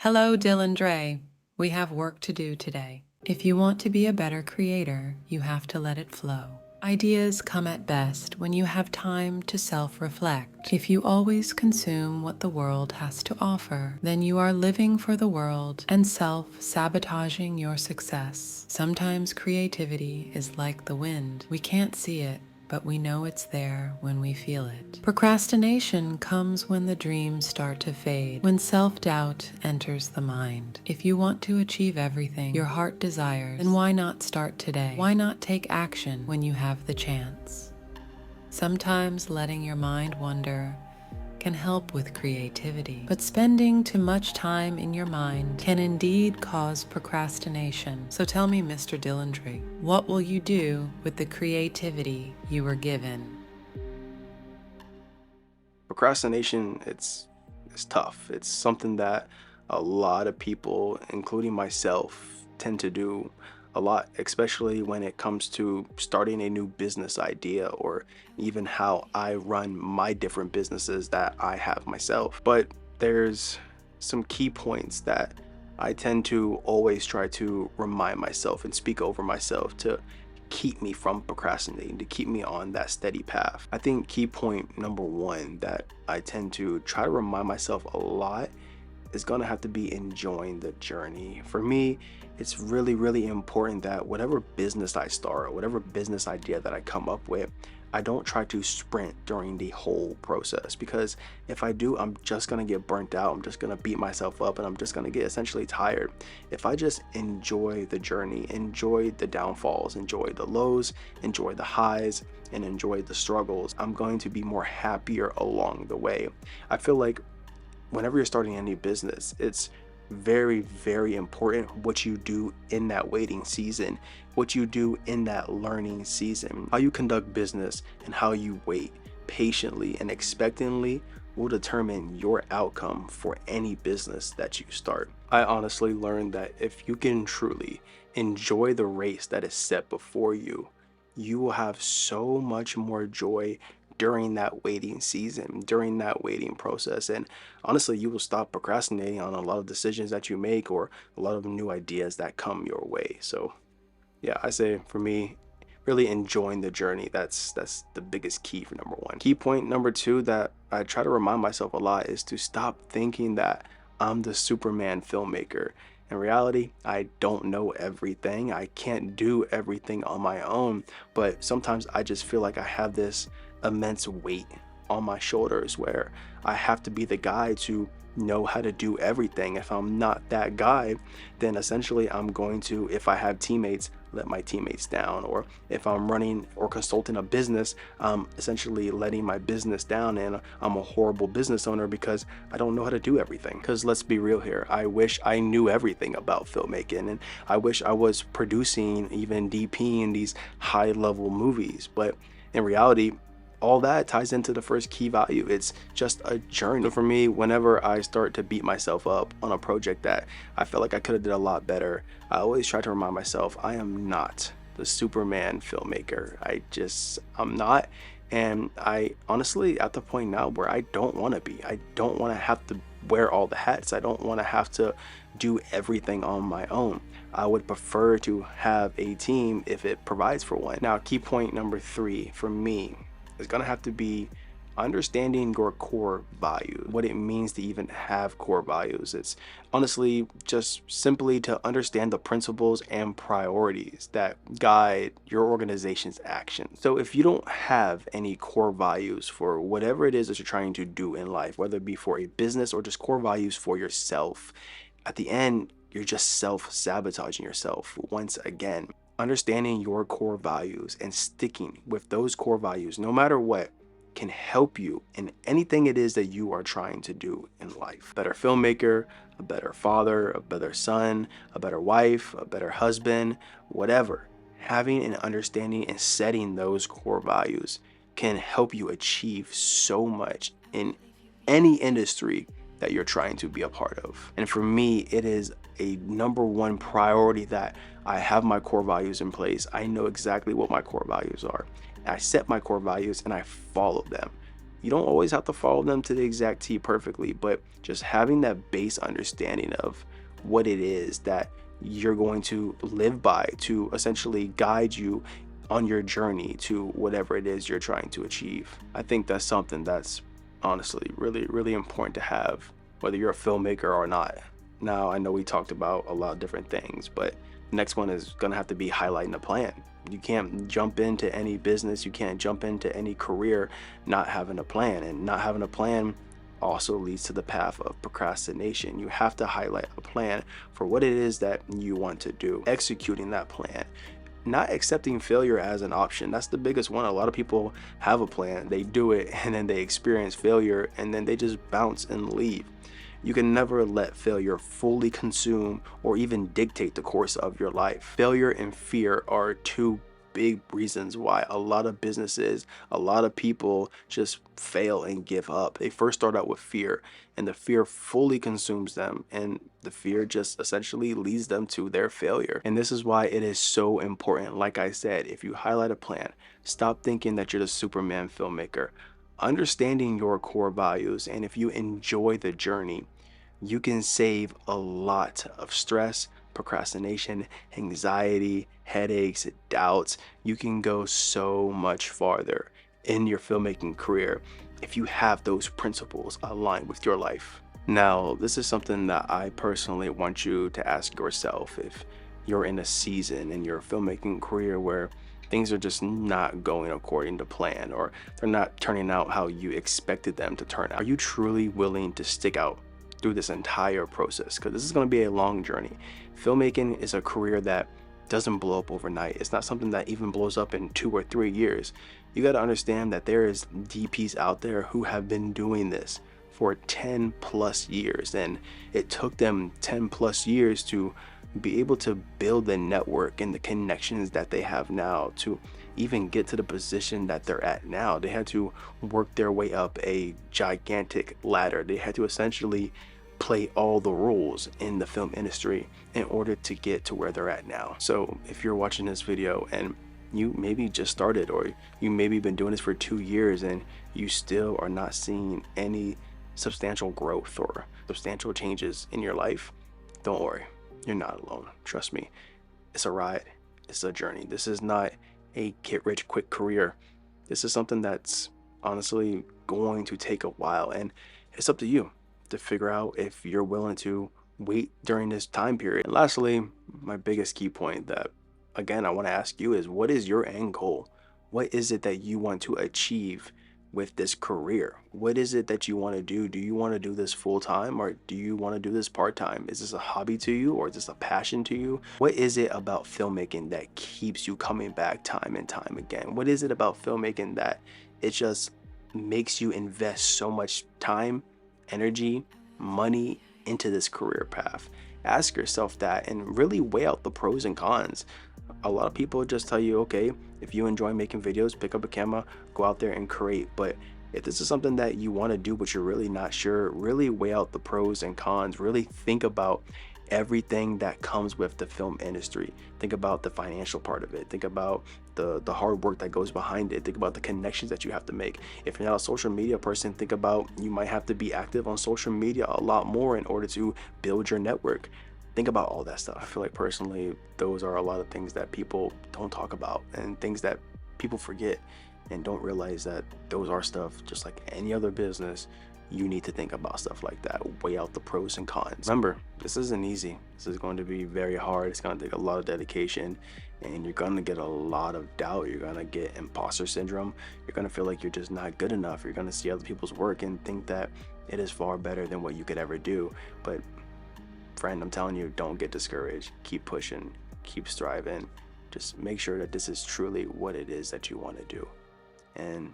Hello, Dylan Dre. We have work to do today. If you want to be a better creator, you have to let it flow. Ideas come at best when you have time to self-reflect. If you always consume what the world has to offer, then you are living for the world and self-sabotaging your success. Sometimes creativity is like the wind. We can't see it, but we know it's there when we feel it. Procrastination comes when the dreams start to fade, when self-doubt enters the mind. If you want to achieve everything your heart desires, then why not start today? Why not take action when you have the chance? Sometimes letting your mind wander can help with creativity, but spending too much time in your mind can indeed cause procrastination. So tell me, Mr. Dylan Dre, what will you do with the creativity you were given? Procrastination, it's tough. It's something that a lot of people, including myself, tend to do a lot, especially when it comes to starting a new business idea or even how I run my different businesses that I have myself. But there's some key points that I tend to always try to remind myself and speak over myself to keep me from procrastinating, to keep me on that steady path. I think key point number one that I tend to try to remind myself a lot is gonna have to be enjoying the journey. For me, it's really important that whatever business I start, or whatever business idea that I come up with, I don't try to sprint during the whole process, because if I do, I'm just gonna get burnt out. I'm just gonna beat myself up and I'm just gonna get essentially tired. If I just enjoy the journey, enjoy the downfalls, enjoy the lows, enjoy the highs, and enjoy the struggles, I'm going to be more happier along the way. I feel like whenever you're starting any business, it's very important what you do in that waiting season, what you do in that learning season. How you conduct business and how you wait patiently and expectantly will determine your outcome for any business that you start. I honestly learned that if you can truly enjoy the race that is set before you, you will have so much more joy during that waiting season, during that waiting process. And honestly, you will stop procrastinating on a lot of decisions that you make or a lot of new ideas that come your way. So yeah, I say for me, really enjoying the journey. That's the biggest key for number one. Key point number two that I try to remind myself a lot is to stop thinking that I'm the Superman filmmaker. In reality, I don't know everything. I can't do everything on my own, but sometimes I just feel like I have this immense weight on my shoulders where I have to be the guy to know how to do everything. If I'm not that guy, then essentially I'm going to, if I have teammates, let my teammates down. Or if I'm running or consulting a business, I'm essentially letting my business down, and I'm a horrible business owner because I don't know how to do everything. Because let's be real here, I wish I knew everything about filmmaking, and I wish I was producing, even DPing these high level movies. But in reality, all that ties into the first key value. It's just a journey. So for me, whenever I start to beat myself up on a project that I feel like I could have did a lot better, I always try to remind myself I am not the Superman filmmaker. I'm not. And I honestly, at the point now where I don't want to be, I don't want to have to wear all the hats. I don't want to have to do everything on my own. I would prefer to have a team if it provides for one. Now, key point number three for me is gonna have to be understanding your core values, what it means to even have core values. It's honestly just simply to understand the principles and priorities that guide your organization's actions. So if you don't have any core values for whatever it is that you're trying to do in life, whether it be for a business or just core values for yourself, at the end, you're just self-sabotaging yourself once again. Understanding your core values and sticking with those core values, no matter what, can help you in anything it is that you are trying to do in life. A better filmmaker, a better father, a better son, a better wife, a better husband, whatever. Having an understanding and setting those core values can help you achieve so much in any industry that you're trying to be a part of. And for me, it is a number one priority that I have my core values in place. I know exactly what my core values are. I set my core values and I follow them. You don't always have to follow them to the exact T perfectly, but just having that base understanding of what it is that you're going to live by to essentially guide you on your journey to whatever it is you're trying to achieve. I think that's something that's honestly really, really important to have, whether you're a filmmaker or not. Now, I know we talked about a lot of different things, but the next one is going to have to be highlighting a plan. You can't jump into any business, you can't jump into any career not having a plan. And not having a plan also leads to the path of procrastination. You have to highlight a plan for what it is that you want to do, executing that plan, not accepting failure as an option. That's the biggest one. A lot of people have a plan, they do it, and then they experience failure, and then they just bounce and leave. You can never let failure fully consume or even dictate the course of your life. Failure and fear are two big reasons why a lot of businesses, a lot of people just fail and give up. They first start out with fear, and the fear fully consumes them, and the fear just essentially leads them to their failure. And this is why it is so important. Like I said, if you highlight a plan, stop thinking that you're the Superman filmmaker. Understanding your core values, and if you enjoy the journey, you can save a lot of stress, procrastination, anxiety, headaches, doubts. You can go so much farther in your filmmaking career if you have those principles aligned with your life. Now, this is something that I personally want you to ask yourself if you're in a season in your filmmaking career where things are just not going according to plan, or they're not turning out how you expected them to turn out. Are you truly willing to stick out through this entire process? Because this is going to be a long journey. Filmmaking is a career that doesn't blow up overnight. It's not something that even blows up in 2 or 3 years. You got to understand that there is DPs out there who have been doing this for 10 plus years, and it took them 10 plus years to be able to build the network and the connections that they have now to even get to the position that they're at now. They had to work their way up a gigantic ladder. They had to essentially play all the roles in the film industry in order to get to where they're at now. So if you're watching this video and you maybe just started, or you maybe been doing this for 2 years and you still are not seeing any substantial growth or substantial changes in your life, don't worry, you're not alone. Trust me, it's a ride, it's a journey. This is not a get rich quick career. This is something that's honestly going to take a while, and it's up to you to figure out if you're willing to wait during this time period. And lastly, my biggest key point that again I want to ask you is, what is your end goal? What is it that you want to achieve with this career? What is it that you want to do? Do you want to do this full time, or do you want to do this part time? Is this a hobby to you, or is this a passion to you? What is it about filmmaking that keeps you coming back time and time again? What is it about filmmaking that it just makes you invest so much time, energy, money into this career path? Ask yourself that and really weigh out the pros and cons. A lot of people just tell you, okay, if you enjoy making videos, pick up a camera, go out there and create. But if this is something that you want to do but you're really not sure, really weigh out the pros and cons. Really think about everything that comes with the film industry. Think about the financial part of it. Think about the hard work that goes behind it. Think about the connections that you have to make. If you're not a social media person, think about you might have to be active on social media a lot more in order to build your network. Think about all that stuff. I feel like personally, those are a lot of things that people don't talk about, and things that people forget and don't realize that those are stuff just like any other business. You need to think about stuff like that. Weigh out the pros and cons. Remember, this isn't easy. This is going to be very hard. It's going to take a lot of dedication, and you're going to get a lot of doubt. You're going to get imposter syndrome. You're going to feel like you're just not good enough. You're going to see other people's work and think that it is far better than what you could ever do. But friend, I'm telling you, don't get discouraged. Keep pushing, keep striving. Just make sure that this is truly what it is that you want to do, and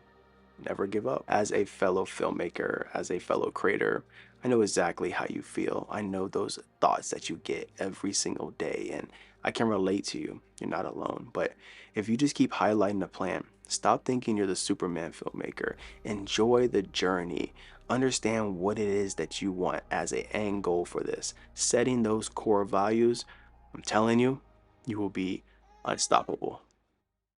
never give up. As a fellow filmmaker, as a fellow creator, I know exactly how you feel. I know those thoughts that you get every single day, and I can relate to you. You're not alone. But if you just keep highlighting the plan, stop thinking you're the Superman filmmaker. Enjoy the journey. Understand what it is that you want as an end goal for this. Setting those core values, I'm telling you, you will be unstoppable.